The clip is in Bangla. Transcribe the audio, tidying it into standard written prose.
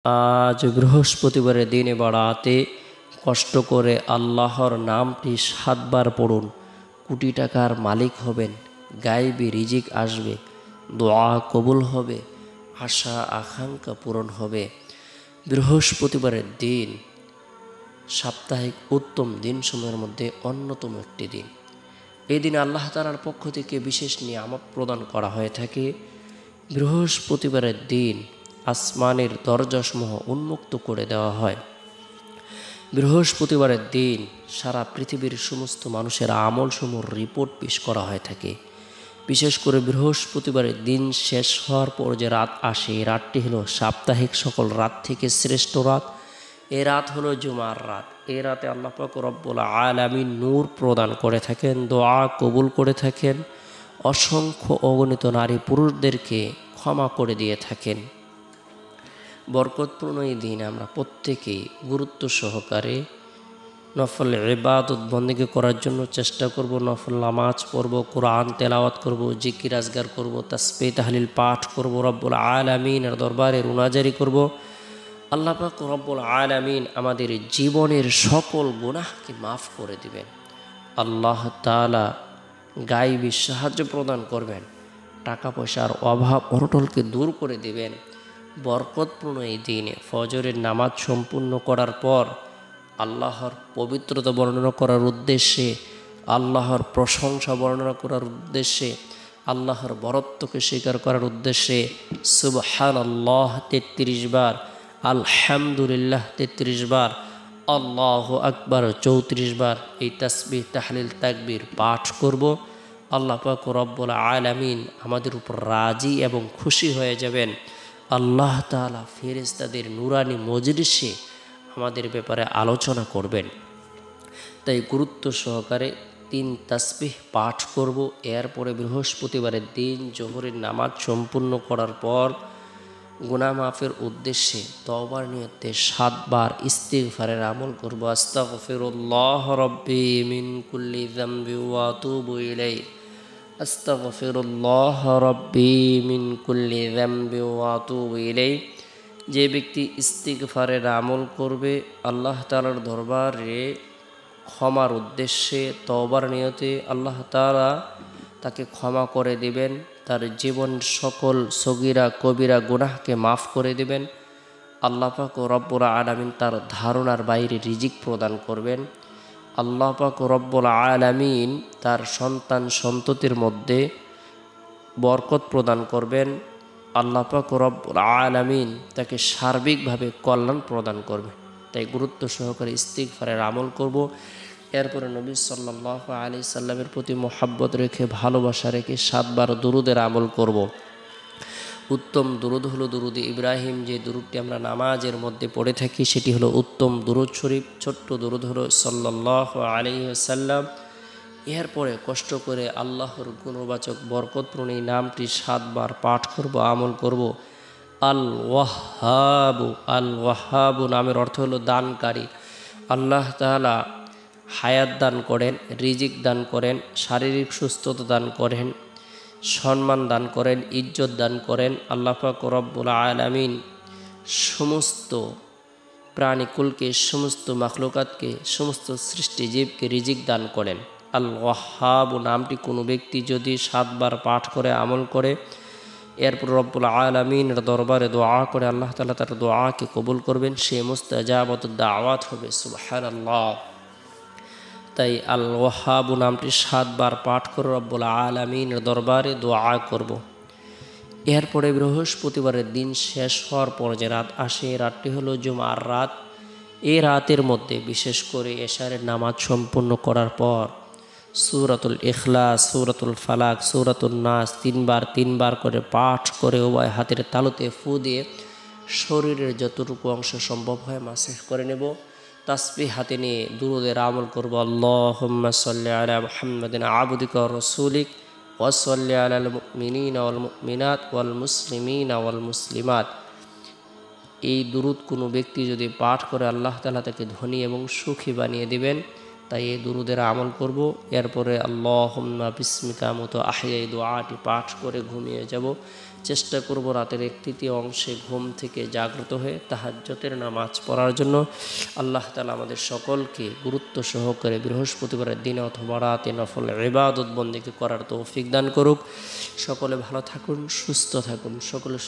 আজ বৃহস্পতিবারের দিনে বা রাতে কষ্ট করে আল্লাহর নামটি ৭ বার পড়ুন। কোটি টাকার মালিক হবেন, গায়েবী রিজিক আসবে, দোয়া কবুল হবে, আশা আকাঙ্ক্ষা পূরণ হবে। বৃহস্পতিবারের দিন সাপ্তাহিক উত্তম দিনসমূহের মধ্যে অন্যতম একটি দিন। এই দিন আল্লাহ তাআলার পক্ষ থেকে বিশেষ নিয়ামত প্রদান করা হয়ে থাকে। বৃহস্পতিবারের দিন আসমানের দরজাসমূহ উন্মুক্ত করে দেওয়া হয়। বৃহস্পতিবারের দিন সারা পৃথিবীর সমস্ত মানুষের আমলসমূহ রিপোর্ট পেশ করা হয়ে থাকে। বিশেষ করে বৃহস্পতিবারের দিন শেষ হওয়ার পর যে রাত আসে, এই রাতটি হলো সাপ্তাহিক সকল রাত থেকে শ্রেষ্ঠ রাত। এই রাত হলো জুমার রাত। এই রাতে আল্লাহ পাক রব্বুল আলামিন নূর প্রদান করে থাকেন, দোয়া কবুল করে থাকেন, অসংখ্য অগণিত নারী পুরুষদেরকে ক্ষমা করে দিয়ে থাকেন। বরকতপূর্ণ এই দিন আমরা প্রত্যেকেই গুরুত্ব সহকারে নফল ইবাদত বন্দেগী করার জন্য চেষ্টা করব। নফল নামাজ পড়ব, কোরআন তেলাওয়াত করব, জিকির আজগার করব, তাসবিহ তাহলিল পাঠ করব, রব্বুল আলামিনের দরবারে রুনাজারি করব। আল্লাহ পাক রব্বুল আলামিন আমাদের জীবনের সকল গুনাহকে মাফ করে দিবেন। আল্লাহ তাআলা গায়বী সাহায্য প্রদান করবেন, টাকা পয়সার অভাব অনটনকে দূর করে দিবেন। বরকতপূর্ণ এই দিনে ফজরের নামাজ সম্পূর্ণ করার পর আল্লাহর পবিত্রতা বর্ণনা করার উদ্দেশ্যে, আল্লাহর প্রশংসা বর্ণনা করার উদ্দেশ্যে, আল্লাহর বরত্বকে স্বীকার করার উদ্দেশ্যে সুবহানাল্লাহ ৩৩ বার, আলহামদুলিল্লাহ ৩৩ বার, আল্লাহু আকবার ৩৪ বার এই তাসবিহ তাহলিল তাকবীর পাঠ করব। আল্লাহ পাক রব্বুল আলামিন আমাদের উপর রাজি এবং খুশি হয়ে যাবেন। আল্লাহ তাআলা ফেরেশতাদের নুরানি মজলিসে আমাদের ব্যাপারে আলোচনা করবেন। তাই গুরুত্ব সহকারে ৩ তাসবিহ পাঠ করব। এরপরে বৃহস্পতিবারের দিন জোহরের নামাজ সম্পূর্ণ করার পর গুনাহ মাফের উদ্দেশ্যে তওবার নিয়তে ৭ বার ইস্তিগফারের আমল করব। আস্তাগফিরুল্লাহ রাব্বি মিন কুল্লি যামবি ওয়া আতুবু ইলাইহি, আস্তাগফিরুল্লাহ রাব্বি মিন কুল্লি যামবি ওয়া আতুবু ইলাইহি। যে ব্যক্তি ইস্তিগফারের আমল করবে, আল্লাহ তাআলার দরবারে ক্ষমার উদ্দেশ্যে তওবার নিয়তে আল্লাহ তাআলা তাকে ক্ষমা করে দিবেন, তার জীবন সকল সগীরা কবিরা গুনাহকে মাফ করে দিবেন। আল্লাহ পাক রব্বুল আলামিন তার ধারণার বাইরে রিজিক প্রদান করবেন। আল্লাহ পাক রব্বুল আলামিন তার সন্তান সন্ততির মধ্যে বরকত প্রদান করবেন। আল্লাহ পাক রব্বুল আলামিন তাকে সার্বিকভাবে কল্যাণ প্রদান করবেন। তাই গুরুত্ব সহকারে ইস্তিগফারের আমল করব। এরপরে নবী সাল্লাল্লাহু আলাইহি সাল্লামের প্রতি মহব্বত রেখে, ভালোবাসা রেখে ৭ বার দুরুদের আমল করব। উত্তম দুরুদ হলো দুরুদে ইব্রাহিম। যে দুরুদটি আমরা নামাজের মধ্যে পড়ে থাকি সেটি হলো উত্তম দুরুদ শরীফ। ছোট্ট দুরুদ হলো সাল্লাল্লাহু আলাইহি ওয়াসাল্লাম। এরপরে কষ্ট করে আল্লাহর গুণবাচক বরকতপূর্ণ এই নামটি ৭ বার পাঠ করব, আমল করব। আল ওয়াহ্হাবু, আল ওয়াহ্হাবু নামের অর্থ হলো দানকারী। আল্লাহ তাআলা হায়াত দান করেন, রিজিক দান করেন, শারীরিক সুস্থতা দান করেন, সম্মান দান করেন, ইজ্জত দান করেন। আল্লাহ পাক রব্বুল আলামিন সমস্ত প্রাণীকুলকে, সমস্ত মাখলুকাতকে, সমস্ত সৃষ্টিজীবকে রিজিক দান করেন। আল ওয়াহ্হাব নামটি কোনো ব্যক্তি যদি ৭ বার পাঠ করে, আমল করে, এরপর রব্বুল আলামিনের দরবারে দোয়া করে, আল্লাহ তাআলা তার দোয়াকে কবুল করবেন। সে মুস্তাজাবাতুদ দাওয়াত হবে। সুবহানাল্লাহ। তাই আল ওয়াহ্হাব নামটি ৭ বার পাঠ করে রব্বুল আলামিনের দরবারে দোয়া করব। এরপরে বৃহস্পতিবারের দিন শেষ হওয়ার পর যে রাত আসে, রাতটি হলো জুমার রাত। এই রাতের মধ্যে বিশেষ করে এশারের নামাজ সম্পূর্ণ করার পর সূরাতুল ইখলাস, সূরাতুল ফালাক, সূরাতুন নাস ৩ বার করে পাঠ করে উভয় হাতের তালুতে ফু দিয়ে শরীরের যতটুকু অংশ সম্ভব হয় মাসিহ করে নেব। তাসবিহ হাতে নিয়ে দুরুদের আমল করব। আল্লাহুম্মা সাল্লি আলা মুহাম্মাদিন আবদিকা ওয়া রাসূলিক ওয়া সাল্লি আলাল মুমিনিনা ওয়াল মুমিনাত ওয়াল মুসলিমিনা ওয়াল মুসলিমাত। এই দুরুদ কোনো ব্যক্তি যদি পাঠ করে, আল্লাহ তাআলা তাকে ধনী এবং সুখী বানিয়ে দিবেন। তাই এই দুরুদের আমল করব। এরপরে আল্লাহুম্মা বিসমিকা মতো আহিয়া এই দোয়াটি পাঠ করে ঘুমিয়ে যাব। চেষ্টা করব রাতের 1/3 অংশে ঘুম থেকে জাগ্রত হয়ে তাহাজ্জুদের নামাজ পড়ার জন্য। আল্লাহ তাআলা আমাদের সকলকে গুরুত্ব সহকারে বৃহস্পতিবারের দিনে অথবা রাতে নফল ইবাদত বন্দেগী করার তৌফিক দান করুক। সকলে ভালো থাকুন, সুস্থ থাকুন, সকলে